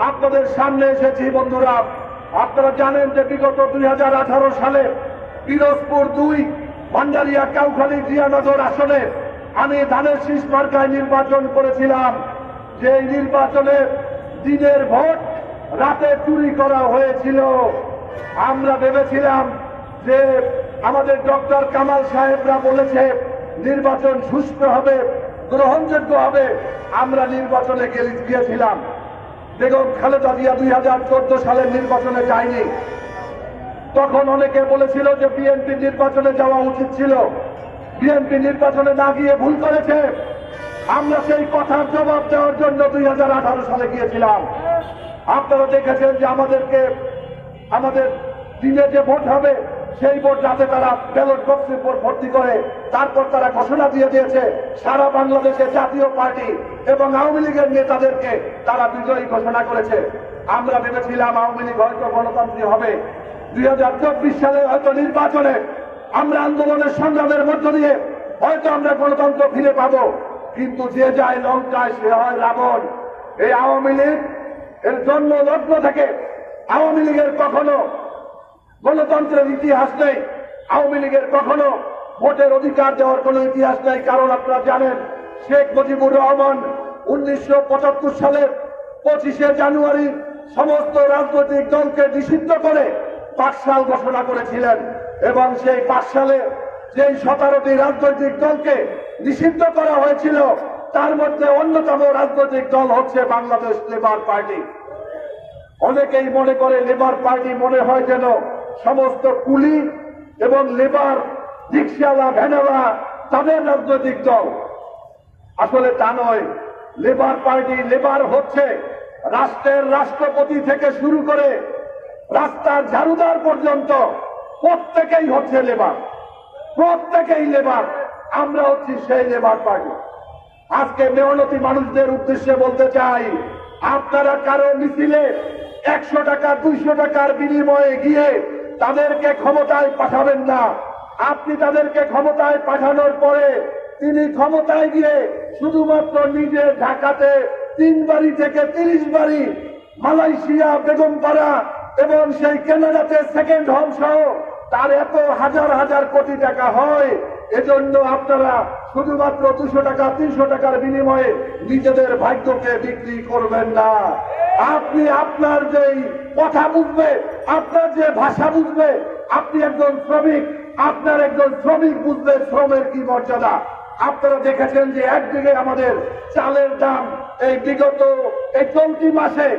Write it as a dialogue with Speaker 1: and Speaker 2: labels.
Speaker 1: আপনাদের সামনে এসেছি বন্ধুরা। আপনারা জানেন যে বিগত 2018 সালে পিরোজপুর 2 ভান্ডারিয়া কাউখালী জিয়ানগর আসনে আমি ধানের শীষ মার্কায় নির্বাচন করেছিলাম। যে নির্বাচনে দিনের ভোট রাতে চুরি করা হয়েছিল। আমরা ভেবেছিলাম যে আমাদের ডক্টর কামাল সাহেবরা বলেছে নির্বাচন সুষ্ঠু হবে, গ্রহণযোগ্য হবে। আমরা নির্বাচনে গিয়েছিলাম। বেগম খালেদা জিয়া 2014 সালের নির্বাচনে যায়নি। তখন অনেকে বলেছিল যে বিএনপি নির্বাচনে যাওয়া উচিত ছিল, বিএনপি নির্বাচনে না গিয়ে ভুল করেছে। আমরা সেই কথার জবাব দেওয়ার জন্য 2018 সালে গিয়েছিলাম। আপনারা দেখেছেন যে আমাদের দিনে যে ভোট হবে সেই ভোট রাতে তারা ব্যালট বক্সে ভর্তি করে তারপর তারা ঘোষণা দিয়ে দিয়েছে সারা বাংলাদেশে জাতীয় পার্টি এবং আওয়ামী লীগের নেতাদেরকে তারা বিজয়ী ঘোষণা করেছে। আমরা ভেবেছিলাম আওয়ামী লীগ হয়তো গণতান্ত্রিক হবে। 2024 সালে হয়তো নির্বাচনে আমরা আন্দোলনের সংগ্রামের মধ্য দিয়ে হয়তো আমরা গণতন্ত্র ফিরে পাবো। কিন্তু যে যায় লঙ্কায় সে হয় রাবণ। এই আওয়ামী লীগ এর জন্ম লগ্ন থেকে আওয়ামী লীগের কখনো গণতন্ত্রের ইতিহাস নেই, আওয়ামী লীগের কখনো ভোটের অধিকার দেওয়ার কোন ইতিহাস নেই। কারণ আপনারা জানেন শেখ মুজিবুর রহমান 1975 সালের 25শে জানুয়ারি সমস্ত রাজনৈতিক দলকে নিষিদ্ধ করে পাকশাল ঘোষণা করেছিলেন এবং সেই পাকশালে যেই 17টি রাজনৈতিক দলকে নিষিদ্ধ করা হয়েছিল তার মধ্যে অন্যতম রাজনৈতিক দল হচ্ছে বাংলাদেশ লেবার পার্টি। অনেকেই মনে করে লেবার পার্টি মনে হয় যেন সমস্ত কুলি এবং লেবার রিক্সাওয়ালা ভ্যানওয়ালা তাদের রাজনৈতিক দল। আসলে তা নয়। লেবার পার্টি, লেবার হচ্ছে রাষ্ট্রের রাষ্ট্রপতি থেকে শুরু করে রাস্তার ঝাড়ুদার পর্যন্ত প্রত্যেকেই হচ্ছে লেবার, প্রত্যেকেই লেবার। আমরা হচ্ছি সেই লেবার পার্টি। আজকে মেহনতি মানুষদের উদ্দেশ্যে বলতে চাই, আপনারা কারো মিছিলে 100 টাকা 200 টাকার বিনিময়ে গিয়ে তাদেরকে ক্ষমতায় পাঠাবেন না। আপনি তাদেরকে ক্ষমতায় পাঠানোর পরে তিনি ক্ষমতায় গিয়ে শুধুমাত্র নিজে ঢাকাতে 3 বাড়ি থেকে 30 বাড়ি, মালয়েশিয়া বেগমপাড়া এবং সেই কানাডাতে সেকেন্ড হোম সহ তার এত হাজার হাজার কোটি টাকা হয়। এজন্য আপনারা শুধুমাত্র 200 টাকা 300 টাকার বিনিময়ে নিজেদের ভাগ্যকে বিক্রি করবেন না। আপনি আপনার যেই কথা বুঝবে, আপনার যে ভাষা বুঝবে, আপনি একজন শ্রমিক, আপনার একজন শ্রমিক বুঝবে শ্রমের কি মর্যাদা। আপনারা দেখেছেন যে একদিকে আমাদের চালের দাম এই বিগত চলতি মাসে